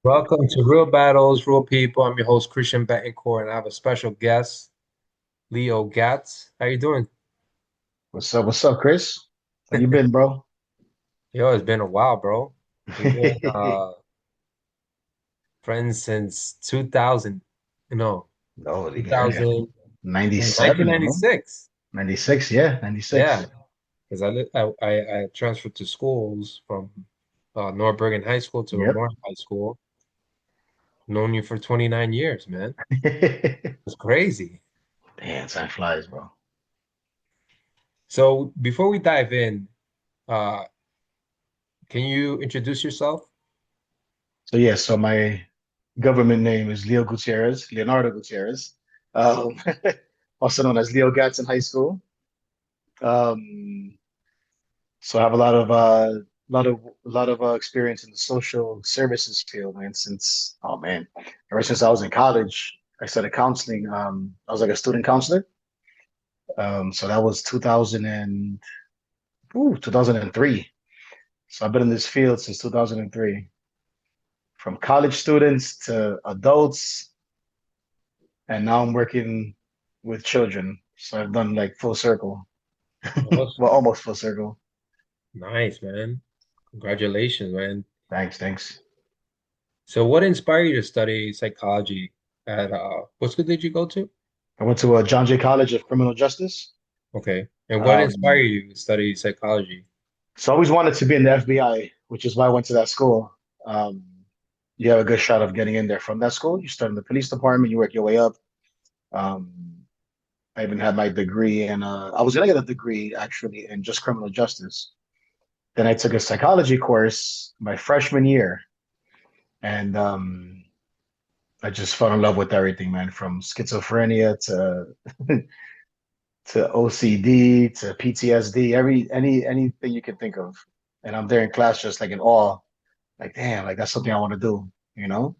Welcome to Real Battles, Real People. I'm your host, Christian Betancourt, and I have a special guest, Leo Gatz. How you doing? What's up, Chris? How you been, bro? Yo, it's been a while, bro. We've been friends since 2000, no, Oh, yeah. 2000, 96, bro. 1996. 96, yeah, Yeah, 96. because I transferred to schools from North Bergen High School to Yep. Memorial High School. Known you for 29 years, man. It's crazy. Damn, time flies, bro. So before we dive in, uh, can you introduce yourself? So my government name is Leo Gutierrez, Leonardo Gutierrez, um, also known as Leo Gatz in high school. Um, so I have a lot of experience in the social services field, man. Ever since I was in college, I started counseling. I was like a student counselor. So that was 2003. So I've been in this field since 2003, from college students to adults, and now I'm working with children. So I've done like full circle. Well, Awesome. almost full circle. Nice, man. Congratulations, man. Thanks. So what inspired you to study psychology at what school did you go to? I went to John Jay College of Criminal Justice. Okay. And what inspired Um, you to study psychology? so I always wanted to be in the FBI, which is why I went to that school. Um, you have a good shot of getting in there from that school. You start in the police department, you work your way up. Um, I even had my degree and I was gonna get a degree actually in just criminal justice. Then I took a psychology course my freshman year, and I just fell in love with everything, man, from schizophrenia to OCD to PTSD, anything you can think of. And I'm there in class just like in awe, like damn, like that's something I want to do, you know?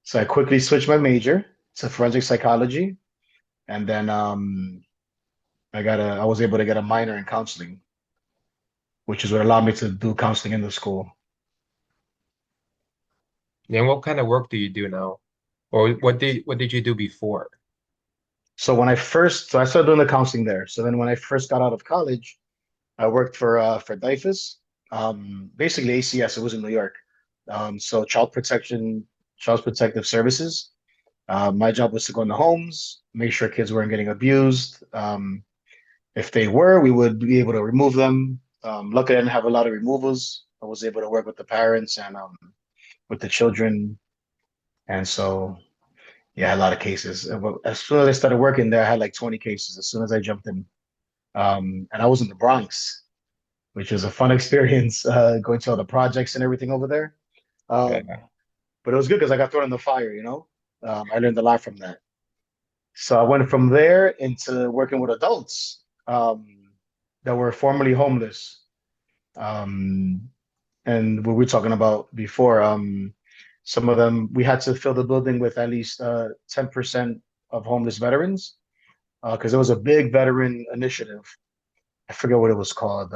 So I quickly switched my major to forensic psychology, and then I was able to get a minor in counseling, which is what allowed me to do counseling in the school. And what kind of work do you do now? Or what did you do before? So I started doing the counseling there. So then when I first got out of college, I worked for DIFUS, basically ACS. It was in New York. So Child Protective Services. My job was to go into homes, make sure kids weren't getting abused. If they were, we would be able to remove them. Luckily, I didn't have a lot of removals. I was able to work with the parents and with the children, and so yeah, I had a lot of cases. But as soon as I started working there, I had like 20 cases as soon as I jumped in. And I was in the Bronx, which was a fun experience, going to all the projects and everything over there. Um, Yeah. but it was good because I got thrown in the fire, you know? I learned a lot from that. So I went from there into working with adults that were formerly homeless. Um, and what we were talking about before, some of them, we had to fill the building with at least 10% of homeless veterans because there was a big veteran initiative. I forget what it was called,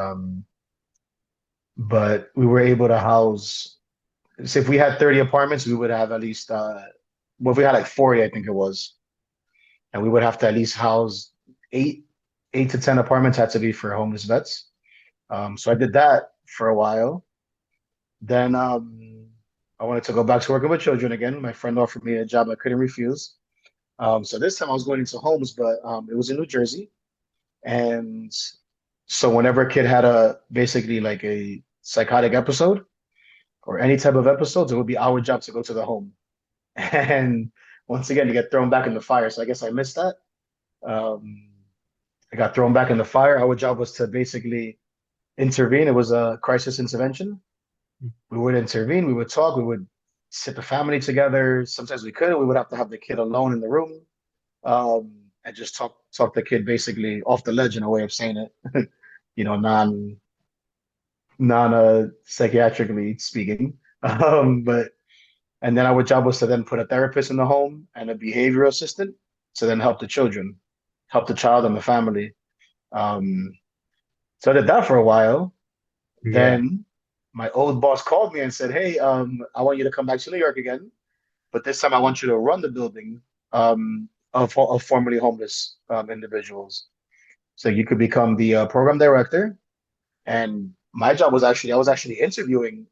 but we were able to house. So if we had 30 apartments, we would have at least. Well, if we had like 40, I think it was, and we would have to at least house eight, 8 to 10 apartments had to be for homeless vets. So I did that for a while. Then I wanted to go back to working with children again. My friend offered me a job I couldn't refuse. So this time I was going into homes, but it was in New Jersey. And so whenever a kid had a basically like a psychotic episode or any type of episodes, it would be our job to go to the home. And once again, you get thrown back in the fire. So I guess I missed that. Um, I got thrown back in the fire. Our job was to basically intervene. It was a crisis intervention. We would intervene. We would talk. We would sit the family together. Sometimes we couldn't. We would have to have the kid alone in the room, and just talk the kid basically off the ledge in a way of saying it, non psychiatrically speaking. But and then our job was to then put a therapist in the home and a behavioral assistant to then help the children, help the child and the family. Um, so I did that for a while. Yeah. Then my old boss called me and said, "Hey, I want you to come back to New York again, but this time I want you to run the building of formerly homeless individuals. So you could become the program director." And my job was actually I was actually interviewing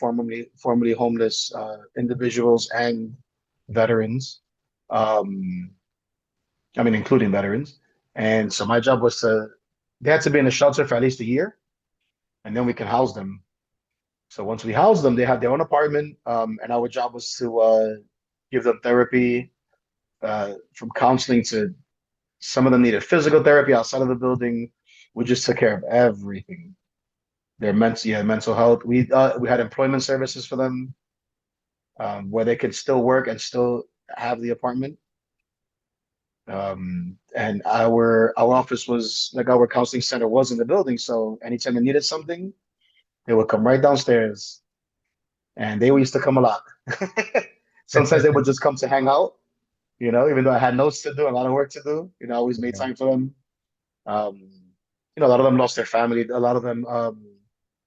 formerly homeless individuals and veterans. Um, I mean, including veterans. And so my job was to they had to be in a shelter for at least a year, and then we can house them. So once we housed them, they had their own apartment, and our job was to give them therapy, from counseling to some of them needed physical therapy outside of the building. We just took care of everything. Their mental health. We had employment services for them, where they could still work and still have the apartment. And our office was like our counseling center was in the building. So anytime they needed something, they would come right downstairs, and they used to come a lot. Sometimes they would just come to hang out, even though I had notes to do, a lot of work to do, I always made Yeah. time for them. Um, a lot of them lost their family. A lot of them,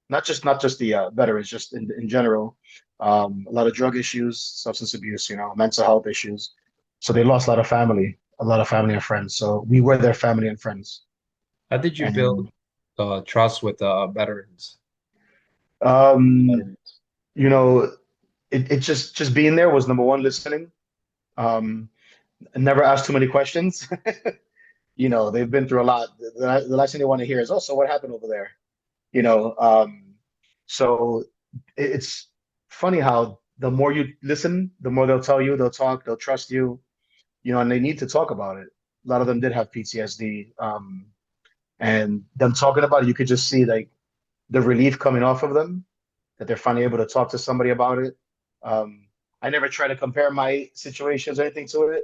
not just the veterans, just in general, a lot of drug issues, substance abuse, mental health issues. So they lost a lot of family and friends. So we were their family and friends. How did you build And trust with veterans? um, you know, it just being there was number one, listening. Um, never ask too many questions. They've been through a lot. The last thing they want to hear is, "Oh, so what happened over there?" You know, um, so it's funny how the more you listen, the more they'll tell you, they'll talk, they'll trust you, and they need to talk about it. A lot of them did have PTSD, and them talking about it, you could just see like the relief coming off of them that they're finally able to talk to somebody about it. Um, I never try to compare my situations or anything to it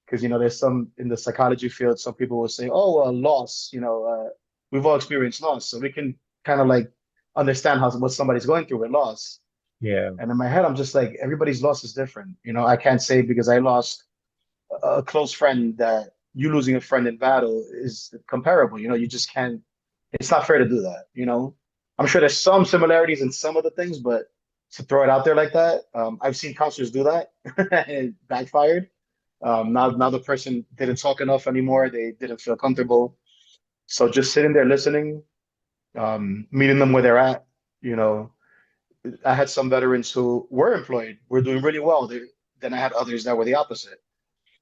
because there's some in the psychology field, some people will say, "Oh, loss," we've all experienced loss, so we can kind of like understand how what somebody's going through with loss. Yeah. And in my head, I'm just like, everybody's loss is different. I can't say because I lost a close friend that you losing a friend in battle is comparable. You just can't. It's not fair to do that. I'm sure there's some similarities in some of the things, but to throw it out there like that, I've seen counselors do that and it backfired. Now the person didn't talk enough anymore. They didn't feel comfortable. So just sitting there listening, meeting them where they're at. You know, I had some veterans who were employed, were doing really well. Then I had others that were the opposite.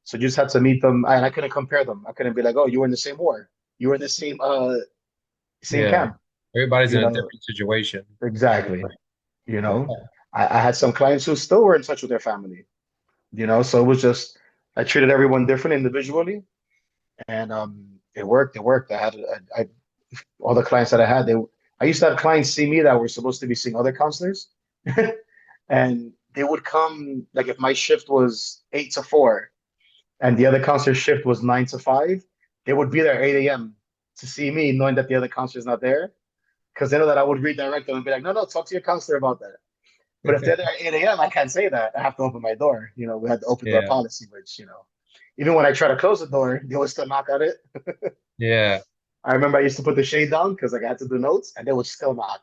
So just had to meet them, and I couldn't compare them. I couldn't be like, "Oh, you were in the same war. You were in the same Yeah. camp." Everybody's You in a know, different situation. exactly. You know, Yeah. I had some clients who still were in touch with their family. So it was just I treated everyone different individually, and it worked. It worked. I all the clients that I had, I used to have clients see me that were supposed to be seeing other counselors, and they would come like if my shift was 8 to 4 and the other counselor's shift was 9 to 5, they would be there 8 a.m. to see me, knowing that the other counselor's not there, because they know that I would redirect them and be like, "No, no, talk to your counselor about that." But if they're there at 8 a.m., I can't say that. I have to open my door. We had the open door Yeah. policy, which, even when I try to close the door, they would still knock at it. Yeah. I remember I used to put the shade down because like, I had to do notes, and they would still knock.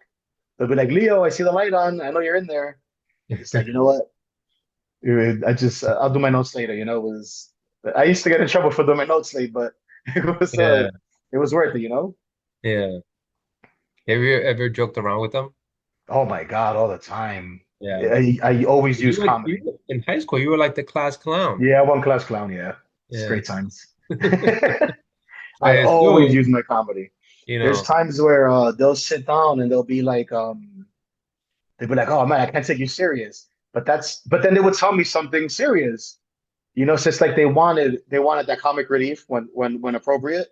They'll be like, "Leo, I see the light on. I know you're in there." It's like, you know what? I'll do my notes later. It was I used to get in trouble for doing my notes late, but it was uh Yeah. it was worth it. Yeah. Have you ever joked around with them? Oh my God, all the time. Yeah. I always use You comedy. were in high school, you were like the class clown. Yeah, one class clown, yeah. It's Yeah. great times. I But at always school, use my comedy. you There's know, times where they'll sit down and they'll be like, "Oh man, I can't take you serious." But then they would tell me something serious. So it's like they wanted that comic relief when appropriate.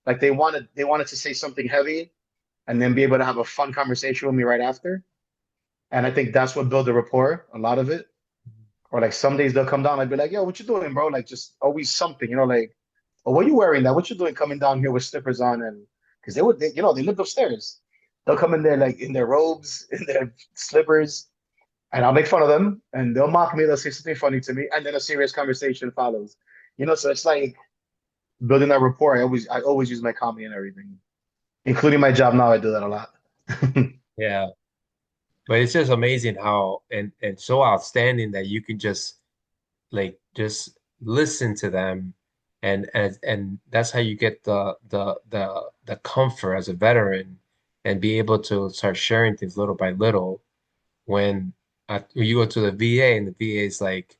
Like they wanted to say something heavy and then be able to have a fun conversation with me right after. And I think that's what built the rapport, a lot of it. Or like some days they'll come down, I'd be like, "Yo, what you doing, bro?" Like just always something, like, "Oh, what you wearing that? What you doing coming down here with slippers on?" And because they lived upstairs. They'll come in there like in their robes, in their slippers, and I'll make fun of them and they'll mock me, they'll say something funny to me, and then a serious conversation follows. So it's like building that rapport. I always use my comedy and everything, including my job now. I do that a lot. yeah. But it's just amazing how and so outstanding that you can just like just listen to them and that's how you get the comfort as a veteran and be able to start sharing things little by little when when you go to the VA and the VA is like,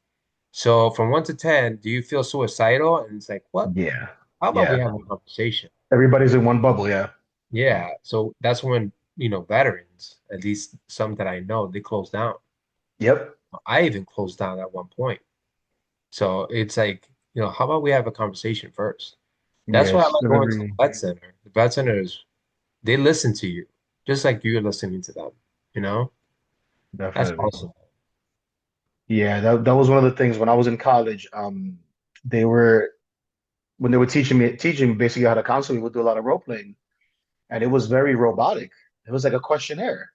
so from 1 to 10, do you feel suicidal? And it's like, what? Yeah. How about we Yeah. have a conversation? Everybody's in one bubble. Yeah. Yeah. So that's when, veterans, at least some that I know, they close down. Yep. I even closed down at one point. So it's like, how about we have a conversation first? Yeah. That's why I It's like going to the very vet center. The vet centers, they listen to you, just like you're listening to them, you know? That's definitely. awesome. Yeah. That was one of the things when I was in college. They were when they were teaching basically how to counsel, we would do a lot of role playing, and it was very robotic. It was like a questionnaire.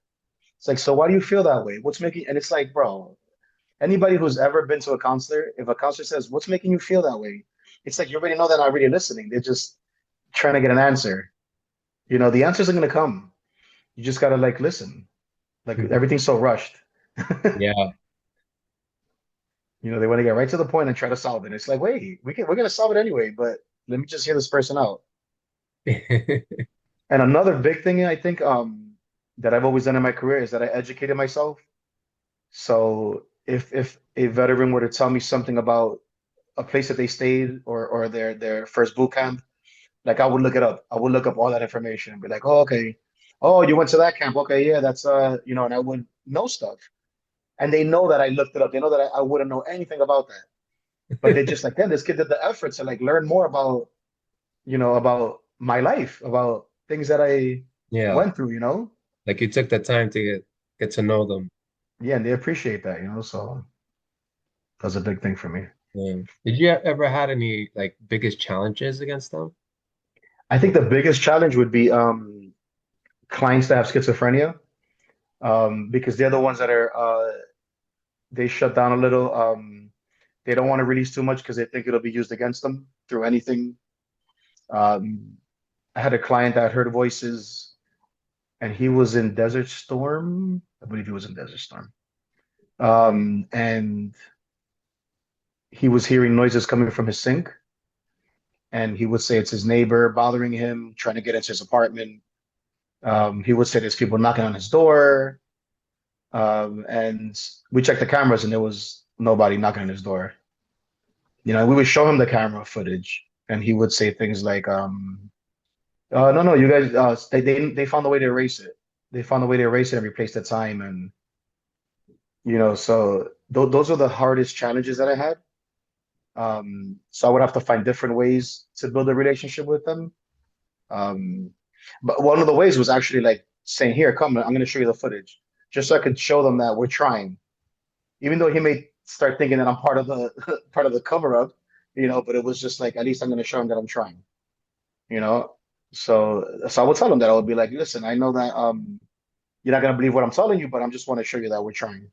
It's like, so why do you feel that way? What's making? And it's like, bro, anybody who's ever been to a counselor, if a counselor says, "What's making you feel that way?" It's like you already know they're not really listening. They're just trying to get an answer. The answers are gonna come. You just gotta like listen. Like everything's so rushed. Yeah. They want to get right to the point and try to solve it. It's like, wait, we're gonna solve it anyway, but let me just hear this person out. And another big thing I think that I've always done in my career is that I educated myself. So if a veteran were to tell me something about a place that they stayed or their first boot camp, like I would look it up. I would look up all that information and be like, oh, okay. Oh, you went to that camp. Okay, yeah, that's and I would know stuff. And they know that I looked it up. They know that I wouldn't know anything about that. But they're just like, then this kid did the effort to like learn more about my life, about things that I Yeah. went through. Like you took the time to get to know them. Yeah, and they appreciate that. So that's a big thing for me. Yeah. Did you ever had any like biggest challenges against them? I think the biggest challenge would be clients that have schizophrenia, because they're the ones that are they shut down a little. They don't want to release too much because they think it'll be used against them through anything. Um, I had a client that heard voices, and he was in Desert Storm. I believe he was in Desert Storm. And he was hearing noises coming from his sink, and he would say it's his neighbor bothering him, trying to get into his apartment. He would say there's people knocking on his door. And we checked the cameras, and there was nobody knocking on his door. We would show him the camera footage, and he would say things like, no, no, you guys, they found a way to erase it. They found a way to erase it and replace the time. And, so those are the hardest challenges that I had. So I would have to find different ways to build a relationship with them. Um, but one of the ways was actually like saying, here, come, I'm going to show you the footage, just so I could show them that we're trying. Even though he may start thinking that I'm part of the part of the cover up, but it was just like at least I'm going to show him that I'm trying, you know. So I would tell him that I would be like, listen, I know that you're not going to believe what I'm telling you, but I'm just want to show you that we're trying.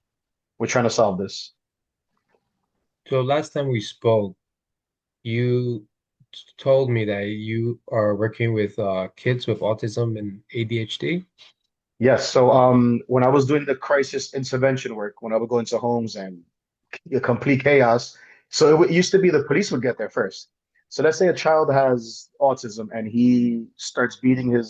We're trying to solve this. So last time we spoke, you told me that you are working with kids with autism and ADHD. Yes. So when I was doing the crisis intervention work, when I would go into homes and complete chaos, so it used to be the police would get there first. So let's say a child has autism and he starts beating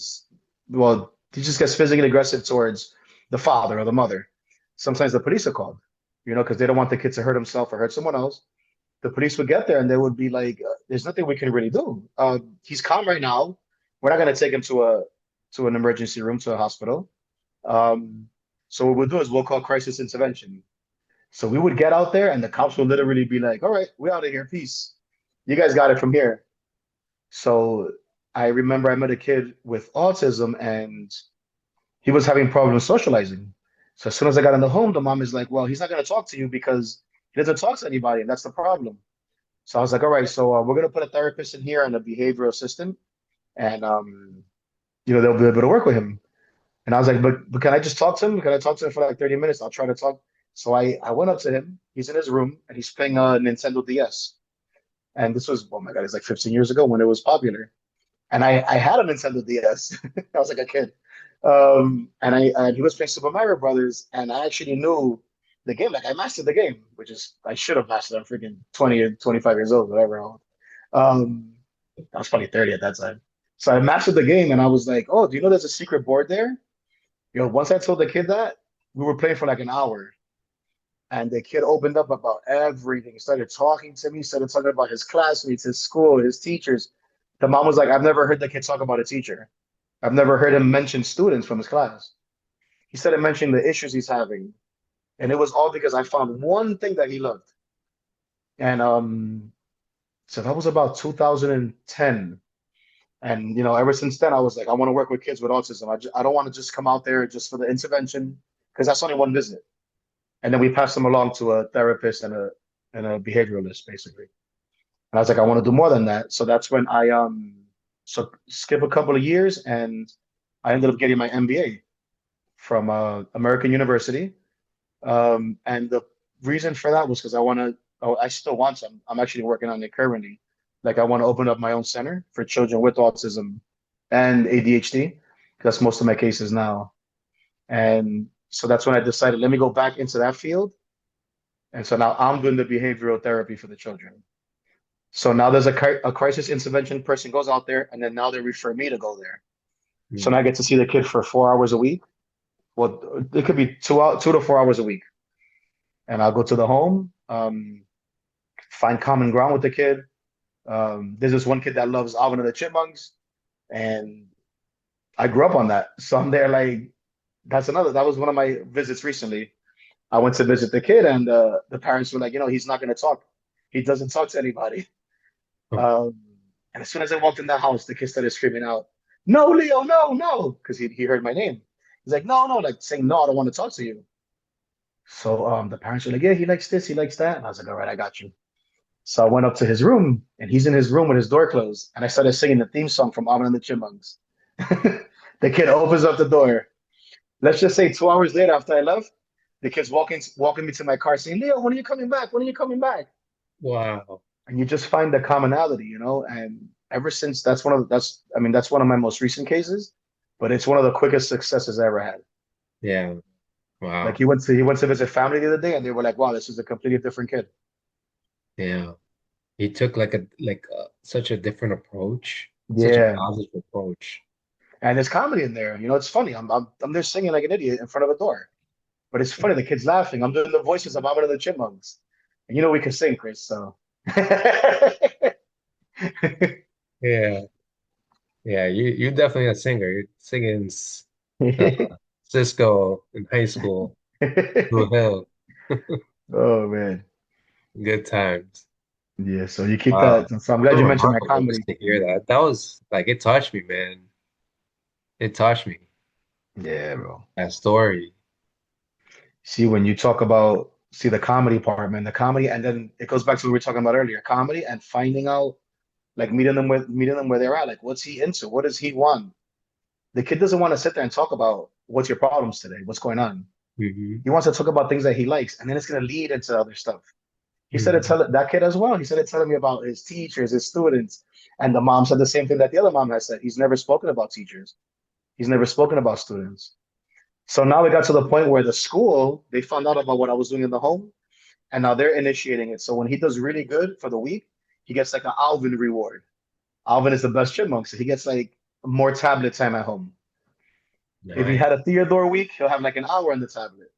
well, he just gets physically aggressive towards the father or the mother. Sometimes the police are called, because they don't want the kid to hurt himself or hurt someone else. The police would get there and they would be like, "There's nothing we can really do. He's calm right now. We're not going to take him to an emergency room, to a hospital. Um, so what we'll do is we'll call crisis intervention. So we would get out there and the cops would literally be like, all right, we're out of here. Peace. You guys got it from here. So I remember I met a kid with autism and he was having problems socializing. So as soon as I got in the home, the mom is like, well, he's not going to talk to you because he doesn't talk to anybody. And that's the problem. So I was like, all right, so we're going to put a therapist in here and a behavioral assistant. And, they'll be able to work with him. And I was like, but can I just talk to him? Can I talk to him for like 30 minutes? I'll try to talk. So I went up to him. He's in his room and he's playing a Nintendo DS. And this was, oh my God, it's like 15 years ago when it was popular. And I had a Nintendo DS. I was like a kid. And he was playing Super Mario Brothers, and I actually knew the game. Like I mastered the game, which is I should have mastered. I'm freaking 20 or 25 years old, whatever. Um, I was probably 30 at that time. So I mastered the game, and I was like, "Oh, do you know there's a secret board there?" Once I told the kid that, we were playing for like an hour, and the kid opened up about everything. He started talking to me, started talking about his classmates, his school, his teachers. The mom was like, "I've never heard the kid talk about a teacher. I've never heard him mention students from his class." He started mentioning the issues he's having, and it was all because I found one thing that he loved. And so that was about 2010. And ever since then, I was like, I want to work with kids with autism. I don't want to just come out there just for the intervention because that's only one visit, and then we pass them along to a therapist and a behavioralist, basically. And I was like, I want to do more than that. So that's when I so skip a couple of years, and I ended up getting my MBA from American University. And the reason for that was because I still want some. I'm actually working on it currently. Like I want to open up my own center for children with autism and ADHD. That's most of my cases now. And so that's when I decided, let me go back into that field. And so now I'm doing the behavioral therapy for the children. So now there's a crisis intervention person goes out there, and then now they refer me to go there. So now I Mm. get to see the kid for 4 hours a week. Well, it could be 2 to 4 hours a week, and I'll go to the home, find common ground with the kid. There's this one kid that loves Alvin and the Chipmunks, and I grew up on that. So I'm there like that was one of my visits recently. I went to visit the kid, and the parents were like, he's not going to talk. He doesn't talk to anybody. Oh, Um, and as soon as I walked in the house, the kid started screaming out, "No, Leo, no, no," because he heard my name. He's like, "No, no," like saying, "No, I don't want to talk to you." So the parents were like, "Yeah, he likes this, he likes that." And I was like, "All right, I got you." So I went up to his room, and he's in his room with his door closed, and I started singing the theme song from Alvin and the Chipmunks. The kid opens up the door. Let's just say 2 hours later, after I left, the kid's walking me to my car, saying, "Leo, when are you coming back? When are you coming back?" wow. And you just find the commonality. And ever since, that's one of my most recent cases, but it's one of the quickest successes I ever had. Yeah. Like Wow. he went to visit family the other day, and they were like, "Wow, this is a completely different kid." Yeah. He took such a different approach, such a Yeah, positive approach. and there's comedy in there. It's funny. I'm there singing like an idiot in front of a door, but it's funny. The kid's laughing. I'm doing the voices of Alvin and the Chipmunks, and we can sing, Chris. So Yeah. Yeah. You're definitely a singer. You're singing uh, Cisco in high school, Blue Hill. Oh man, Good times. yeah. So you keep Wow. that. So I'm glad So you mentioned that remarkable just comedy. to hear that. That was like it touched me, man. It touched me. Yeah, bro. That story. See, when you talk about the comedy part, man, the comedy, and then it goes back to what we were talking about earlier, comedy and finding out, like meeting them where they're at, like what's he into, what does he want. The kid doesn't want to sit there and talk about what's your problems today, what's going on. Hmm. He wants to talk about things that he likes, and then it's gonna lead into other stuff. He started Hmm. telling that kid as well. He started telling me about his teachers, his students, and the mom said the same thing that the other mom has said. He's never spoken about teachers. He's never spoken about students. So now we got to the point where the school, they found out about what I was doing in the home, and now they're initiating it. So when he does really good for the week, he gets like an Alvin reward. Alvin is the best chipmunk, so he gets like more tablet time at home. If he Nice. had a Theodore week, he'll have like an hour on the tablet.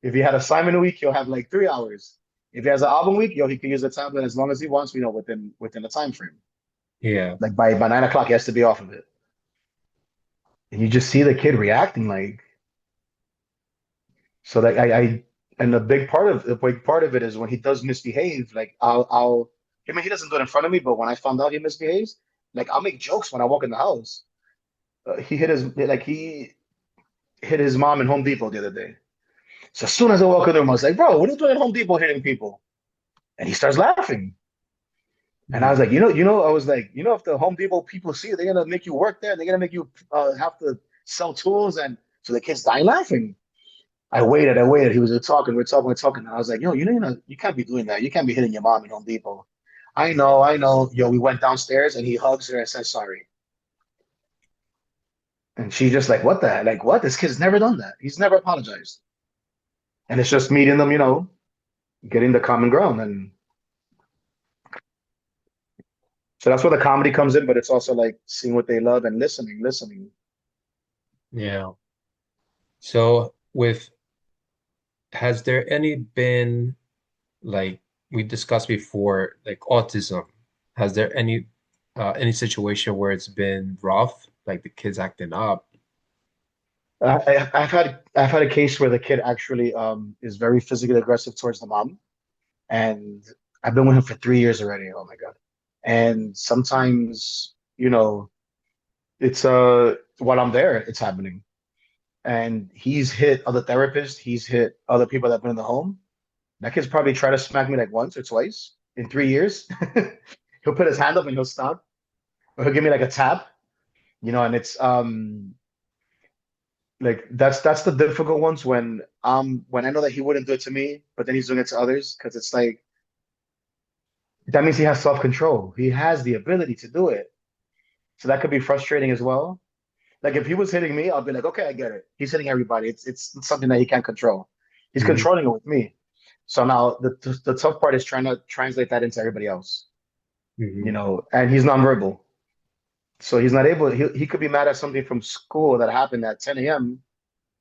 If he had a Simon week, he'll have like 3 hours. If he has an album week, he can use the tablet as long as he wants, within the time frame. Yeah. Like by 9 o'clock, he has to be off of it. And you just see the kid reacting like so. Like I and the big part of it is when he does misbehave. Like I'll I mean he doesn't do it in front of me, but when I found out he misbehaves, like I'll make jokes when I walk in the house. He hit his mom in Home Depot the other day. So as soon as I walk in the room, I was like, "Bro, what are you doing at Home Depot hitting people?" And he starts laughing. And I was Mm. like, I was like, if the Home Depot people see it, they're gonna make you work there. They're gonna make you have to sell tools, and so the kids dying laughing. I waited, I waited. He was talking, we're talking, we're talking. And I was like, you can't be doing that. You can't be hitting your mom in Home Depot. I know, I know. Yo, we went downstairs and he hugs her and says sorry. And she's just like, what the heck? Like, what? This kid's never done that. He's never apologized. And it's just meeting them, getting the common ground. And so that's where the comedy comes in, but it's also like seeing what they love and listening. Yeah. So with has there any been like we discussed before, like autism? Has there any situation where it's been rough, like the kids acting up? I've had a case where the kid actually is very physically aggressive towards the mom, and I've been with him for 3 years already. Oh my God. And sometimes, it's while I'm there, it's happening. And he's hit other therapists, he's hit other people that have been in the home. That kid's probably tried to smack me like once or twice in 3 years. He'll put his hand up and he'll stop, or he'll give me like a tap, and it's like that's the difficult ones when I know that he wouldn't do it to me, but then he's doing it to others because it's like that means he has self-control. He has the ability to do it. So that could be frustrating as well. Like if he was hitting me, I'll be like, okay, I get it. He's hitting everybody. It's something that he can't control. He's Hmm. controlling it with me. So now the tough part is trying to translate that into everybody else, Hmm. and he's nonverbal. So he's not able, he could be mad at something from school that happened at 10 a.m.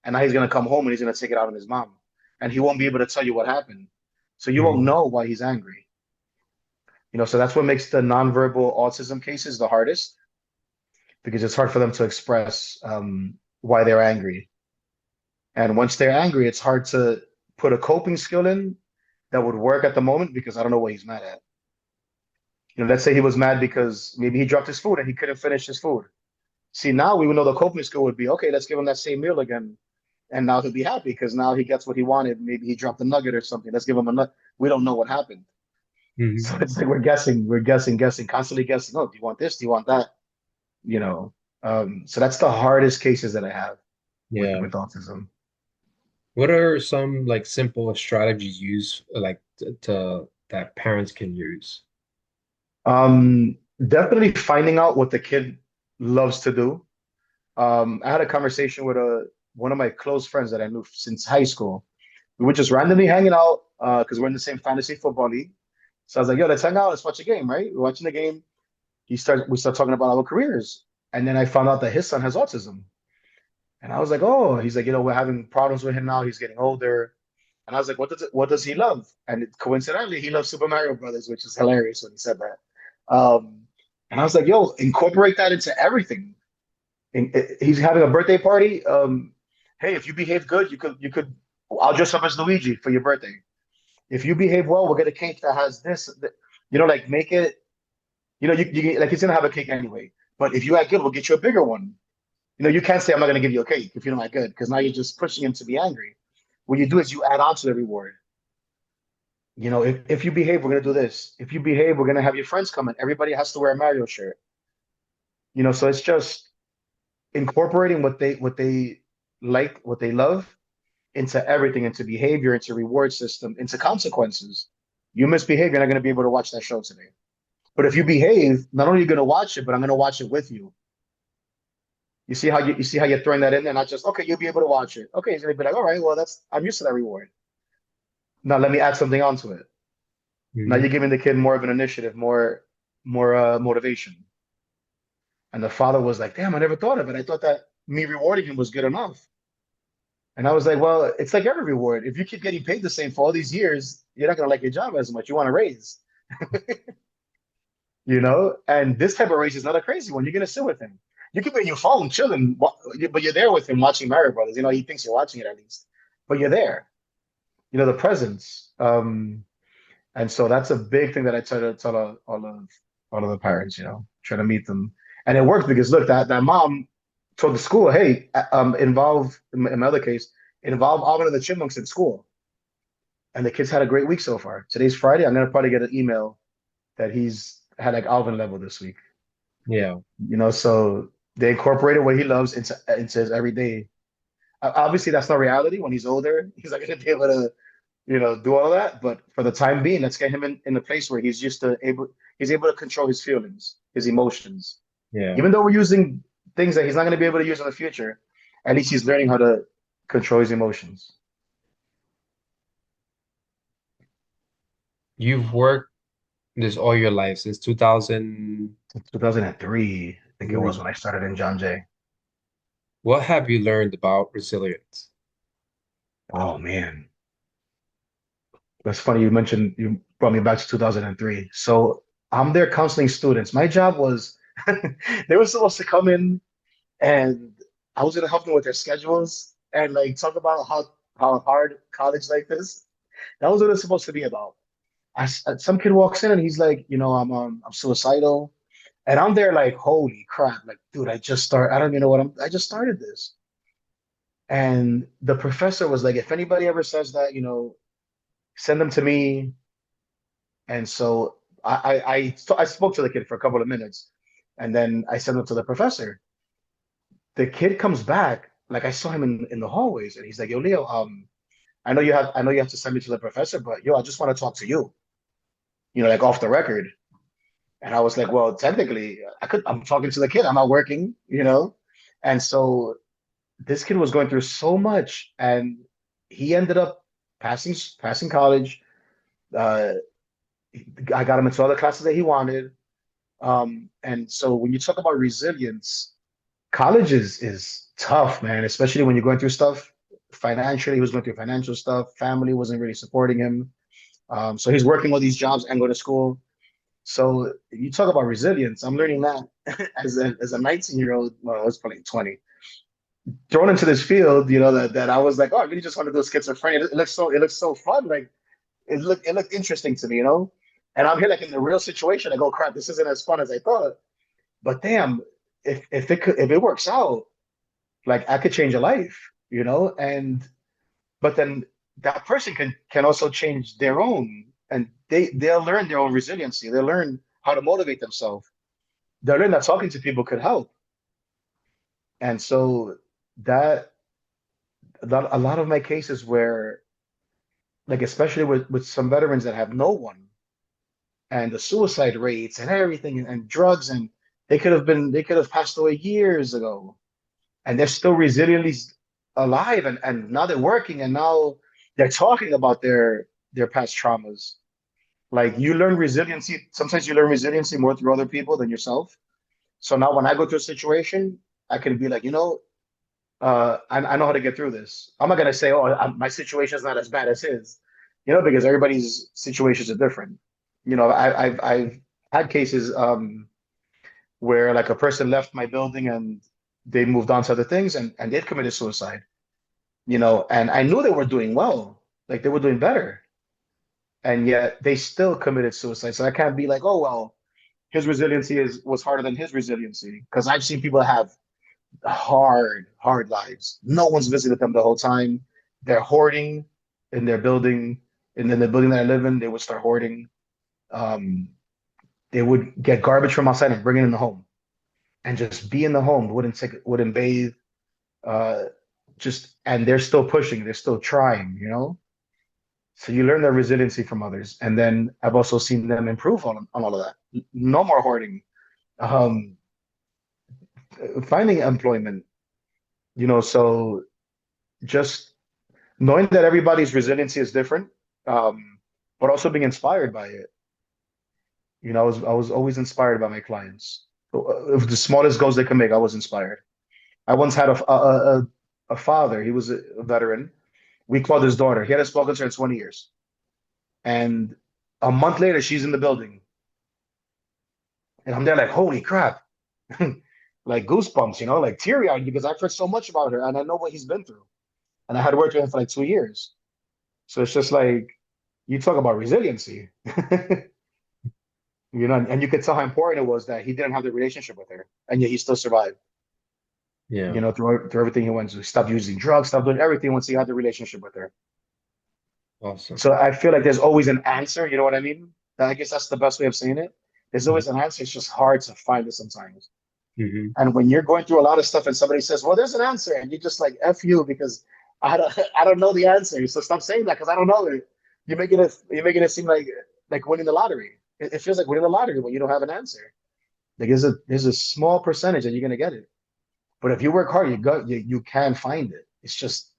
and now he's gonna come home and he's gonna take it out on his mom. And he won't be able to tell you what happened. So you won't Hmm. know why he's angry. So that's what makes the nonverbal autism cases the hardest because it's hard for them to express why they're angry. And once they're angry, it's hard to put a coping skill in that would work at the moment because I don't know what he's mad at. Let's say he was mad because maybe he dropped his food and he couldn't finish his food. See, now we would know the coping skill would be okay, let's give him that same meal again. And now he'll be happy because now he gets what he wanted. Maybe he dropped a nugget or something. Let's give him a nut. We don't know what happened. Hmm. So it's like we're guessing, constantly guessing. Oh, do you want this? Do you want that? You know. So that's the hardest cases that I have with Yeah. autism. What are some like simple strategies used like to that parents can use? Definitely finding out what the kid loves to do. I had a conversation with one of my close friends that I knew since high school. We were just randomly hanging out because we're in the same fantasy football league. So I was like, "Yo, let's hang out. Let's watch a game, right?" We're watching the game. We start talking about our careers, and then I found out that his son has autism, and I was like, "Oh," he's like, we're having problems with him now. He's getting older, and I was like, what does he love?" And coincidentally, he loves Super Mario Brothers, which is hilarious when he said that. And I was like, "Yo, incorporate that into everything." He's having a birthday party. Hey, if you behave good, you could. I'll dress up as Luigi for your birthday. If you behave well, we'll get a cake that has this. Like make it. Like he's gonna have a cake anyway. But if you act good, we'll get you a bigger one. You can't say I'm not gonna give you a cake if you're not good, because now you're just pushing him to be angry. What you do is you add on to the reward. If you behave, we're gonna do this. If you behave, we're gonna have your friends come in. Everybody has to wear a Mario shirt. So it's just incorporating what they like, what they love into everything, into behavior, into reward system, into consequences. You misbehave, you're not going to be able to watch that show today. But if you behave, not only are you going to watch it, but I'm going to watch it with you. You see how you're throwing that in there, not just okay, you'll be able to watch it. Okay, he's going to be like, all right, well, I'm used to that reward. Now let me add something onto it. Now Hmm. you're giving the kid more of an initiative, more motivation. And the father was like, damn, I never thought of it. I thought that me rewarding him was good enough. And I was like, well, it's like every reward. If you keep getting paid the same for all these years, you're not gonna like your job as much. You want a raise, And this type of raise is not a crazy one. You're gonna sit with him. You could be on your phone chilling, but you're there with him watching Mario Brothers. He thinks you're watching it at least, but you're there. The presence. And so that's a big thing that I try to tell all of the parents. Try to meet them, and it works because look, that mom told the school, hey, involve in my other case, involve Alvin and the Chipmunks in school. And the kids had a great week so far. Today's Friday. I'm gonna probably get an email that he's had like Alvin level this week. Yeah. So they incorporated what he loves into his everyday. Obviously, that's not reality. When he's older, he's not gonna be able to, do all of that. But for the time being, let's get him in a place where he's able to control his feelings, his emotions. Yeah. Even though we're using things that he's not going to be able to use in the future. At least he's learning how to control his emotions. You've worked this all your life since 2003. 2003, I think it was when I started in John Jay. What have you learned about resilience? Oh man, that's funny. You brought me back to 2003. So I'm there counseling students. My job was they were supposed to come in and I was gonna help them with their schedules and like talk about how hard college life is. That was what it's supposed to be about. Some kid walks in and he's like, I'm suicidal, and I'm there like, holy crap, like, dude, I don't even know I just started this. And the professor was like, if anybody ever says that, send them to me. And so I spoke to the kid for a couple of minutes, and then I sent them to the professor. The kid comes back, like I saw him in the hallways, and he's like, "Yo, Leo, I know you have to send me to the professor, but yo, I just want to talk to you, like off the record." And I was like, "Well, technically, I'm talking to the kid. I'm not working." And so this kid was going through so much, and he ended up passing college. Uh, I got him into all the classes that he wanted. And so when you talk about resilience, college is tough, man, especially when you're going through stuff financially. He was going through financial stuff. Family wasn't really supporting him. So he's working all these jobs and going to school. So you talk about resilience. I'm learning that as a 19-year-old. Well, I was probably 20, thrown into this field. That I was like, oh, I really just want to do schizophrenia. It looks so fun. Like it looked interesting to me. And I'm here like in the real situation. I go, crap, this isn't as fun as I thought. But damn, if it works out, like I could change a life. But then that person can also change their own, and they'll learn their own resiliency. They'll learn how to motivate themselves. They'll learn that talking to people could help. And so that a lot of my cases where, like especially with some veterans that have no one, and the suicide rates and everything, and drugs, and they could have passed away years ago, and they're still resiliently alive, and now they're working, and now they're talking about their past traumas. Like you learn resiliency. Sometimes you learn resiliency more through other people than yourself. So now when I go through a situation, I can be like, I know how to get through this. I'm not gonna say, oh, my situation is not as bad as his, because everybody's situations are different. I've had cases where like a person left my building and they moved on to other things, and they'd committed suicide. And I knew they were doing well, like they were doing better, and yet they still committed suicide. So I can't be like, oh well, his resiliency was harder than his resiliency, because I've seen people have hard lives. No one's visited them the whole time. They're hoarding in their building, and then the building that I live in, they would start hoarding. Um, they would get garbage from outside and bring it in the home, and just be in the home. Wouldn't bathe. Uh, and they're still pushing. They're still trying. So you learn their resiliency from others, and then I've also seen them improve on all of that. No more hoarding. Um, Finding employment. So just knowing that everybody's resiliency is different, um, but also being inspired by it. I was always inspired by my clients. If the smallest goals they can make, I was inspired. I once had a father. He was a veteran. We called his daughter. He had a small concern 20 years, and a month later, she's in the building, and I'm there like, holy crap, like goosebumps, like teary eyed because I've heard so much about her and I know what he's been through, and I had worked with him for like 2 years. So it's just like you talk about resiliency. And you could tell how important it was that he didn't have the relationship with her, and yet he still survived. Yeah, Through everything he went through, stopped using drugs, stopped doing everything once he had the relationship with her. awesome. So I feel like there's always an answer. You know what I mean? I guess that's the best way of saying it. There's always an answer. It's just hard to find it sometimes. Mm-hmm. And when you're going through a lot of stuff and somebody says, "Well, there's an answer," and you're just like, "F you," because I don't know the answer. So stop saying that because I don't know it. You're making it seem like winning the lottery. It feels like winning the lottery when you don't have an answer. Like there's a small percentage that you're gonna get it. But if you work hard, you can find it. It's just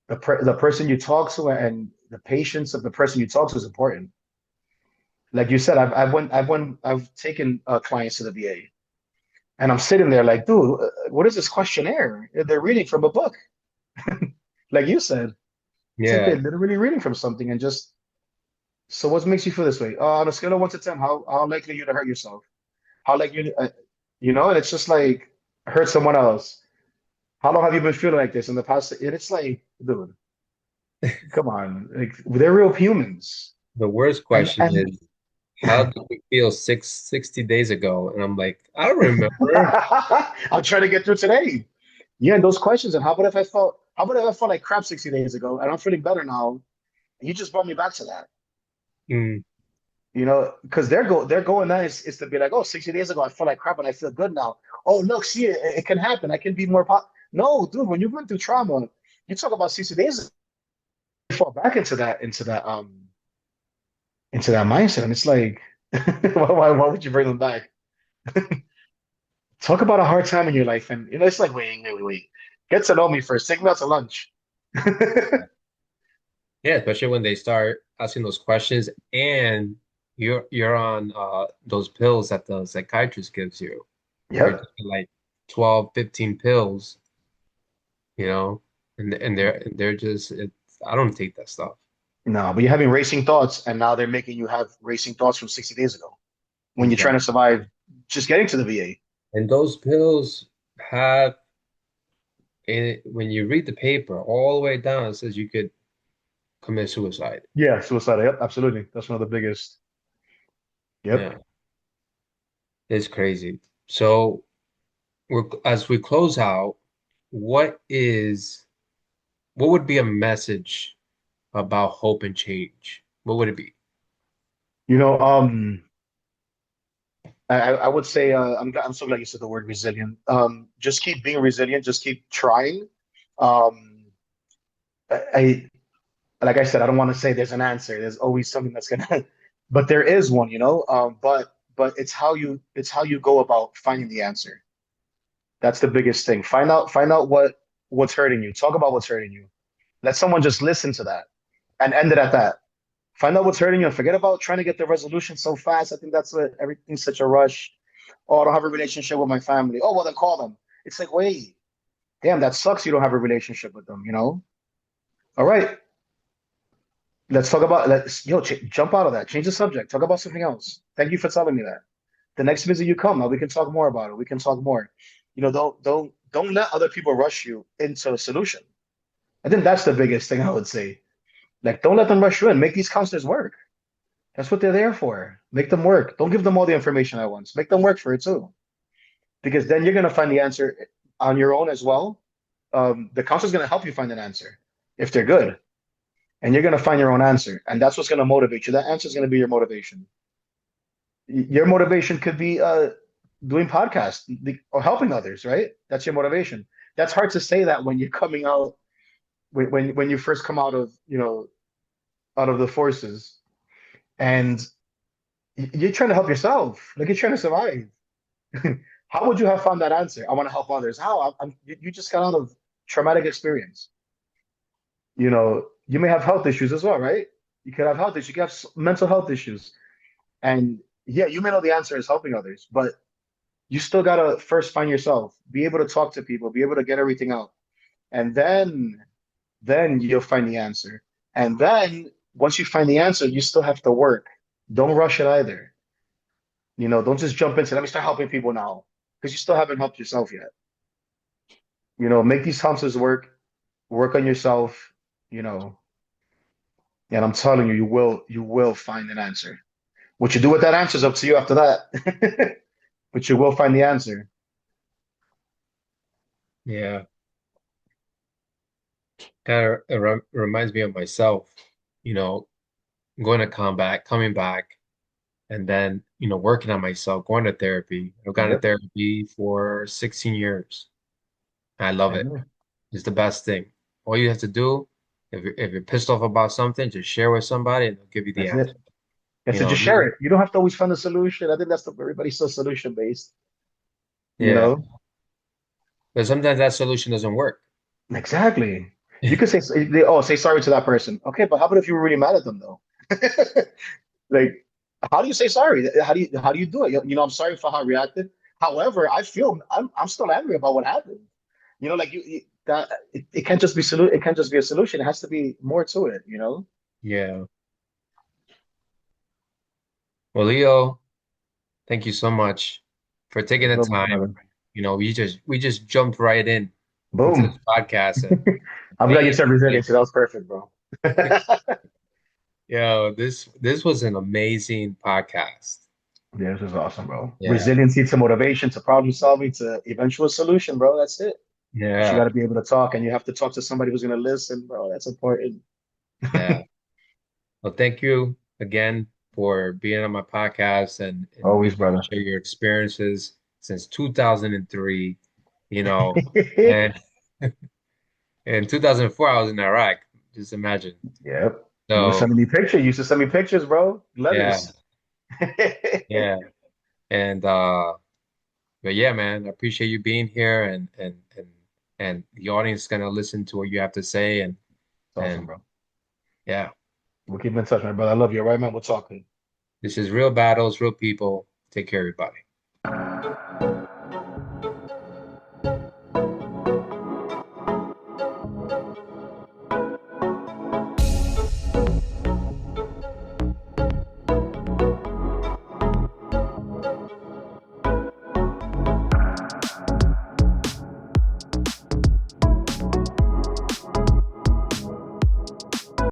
the person you talk to and the patience of the person you talk to is important. Like you said, I've taken clients to the VA, and I'm sitting there like, dude, what is this questionnaire? They're reading from a book, like you said. It's like they're Yeah, literally reading from something and just. So what makes you feel this way? On a scale of 1 to 10, how likely are you to hurt yourself? How likely, and it's just like hurt someone else. How long have you been feeling like this in the past? And it's like, dude, come on, like they're real humans, the worst and question and is, how did we feel 60 days ago? And I'm like, I don't remember. I'm trying to get through today. Yeah, and those questions. And how about if I felt? How about if I felt like crap 60 days ago, and I'm feeling better now? And you just brought me back to that. Mm, Because they're going there is to be like, oh, 60 days ago I felt like crap and I feel good now. Oh, look, see, it can happen. I can be more No, dude, when you've been through trauma, you talk about 60 days, you fall back into that mindset. And it's like, why would you bring them back? Talk about a hard time in your life. And it's like, wait. Get to know me first. Take me out to lunch. yeah, especially when they start asking those questions and you're on those pills that the psychiatrist gives you. They're Yep. just like 12, 15 pills, you know, and they're just I don't take that stuff. No, but you're having racing thoughts, and now they're making you have racing thoughts from 60 days ago when you're trying to Exactly. survive just getting to the VA. And those pills have when you read the paper all the way down, it says you could commit suicide. Yeah, suicide. Yep, absolutely. That's one of the biggest. Yep. Yeah, it's crazy. So as we close out, what is what would be a message about hope and change? What would it be? You know, I would say I'm so glad you said the word resilient. Just keep being resilient. Just keep trying. Um, I like I said, I don't want to say there's an answer. There's always something that's gonna, but there is one. But it's how you go about finding the answer. That's the biggest thing. Find out what's hurting you. Talk about what's hurting you. Let someone just listen to that and end it at that. Find out what's hurting you and forget about trying to get the resolution so fast. I think that's what everything's such a rush. Oh, I don't have a relationship with my family. Oh, well, then call them. It's like, wait, damn, that sucks. You don't have a relationship with them. All right, let's talk about jump out of that. Change the subject. Talk about something else. Thank you for telling me that. The next visit you come, now we can talk more about it. We can talk more. Don't let other people rush you into a solution. I think that's the biggest thing I would say. Like, don't let them rush you in. Make these counselors work. That's what they're there for. Make them work. Don't give them all the information at once. Make them work for it too. Because then you're going to find the answer on your own as well. The counselor's going to help you find an answer if they're good. And you're going to find your own answer. And that's what's going to motivate you. That answer is going to be your motivation. Your motivation could be doing podcasts or helping others, right? That's your motivation. That's hard to say that when you're coming out, when you first come out of the forces and you're trying to help yourself. Like you're trying to survive. How would you have found that answer? I want to help others. How? You just got out of traumatic experience. You may have health issues as well, right? You could have health issues. You could have mental health issues. And yeah, you may know the answer is helping others, but you still got to first find yourself, be able to talk to people, be able to get everything out. And then you'll find the answer. And then once you find the answer, you still have to work. Don't rush it either. Don't just jump into, let me start helping people now because you still haven't helped yourself yet. Make these counselors work on yourself, you know, and I'm telling you, you will find an answer. What you do with that answer is up to you after that. But you will find the answer. Yeah, kind of it reminds me of myself, you know, going to combat, coming back, and then, working on myself, going to therapy. I've gone to Yep, therapy for 16 years. I love I it. know. It's the best thing. All you have to do, if you're pissed off about something, just share with somebody and they'll give you the That's answer. it. That's it. Just share it. You don't have to always find a solution. I think that's everybody's so solution based, you Yeah. know? But sometimes that solution doesn't work. Exactly. You could say, oh, say sorry to that person. Okay, but how about if you were really mad at them though? Like, how do you say sorry? How do you do it? I'm sorry for how I reacted. However, I'm still angry about what happened. Like that it can't just be it can't just be a solution. It has to be more to it. Yeah. Well, Leo, thank you so much for taking the So much, time. brother. We just jumped right into this Boom. podcast and I'm glad you way said resiliency. That was perfect, bro. this was an amazing podcast. Yeah, this is awesome, bro. Yeah. Resiliency to motivation to problem solving to eventual solution, bro. That's it. But you got Yeah. to be able to talk, and you have to talk to somebody who's going to listen, bro. That's important. Yeah. Well, thank you again for being on my podcast and being Always, able to brother. share your experiences since 2003, you know, and in 2004 I was in Iraq. Just imagine. Yep. You were So, sending me pictures. You used to send me pictures, bro. yeah. Letters. Yeah. And but yeah, man, I appreciate you being here and the audience is gonna listen to what you have to say It's awesome, and bro. yeah, We'll keep in touch, my brother. I love you. All right, man. We'll talk. this is real battles, real people. Take care, everybody.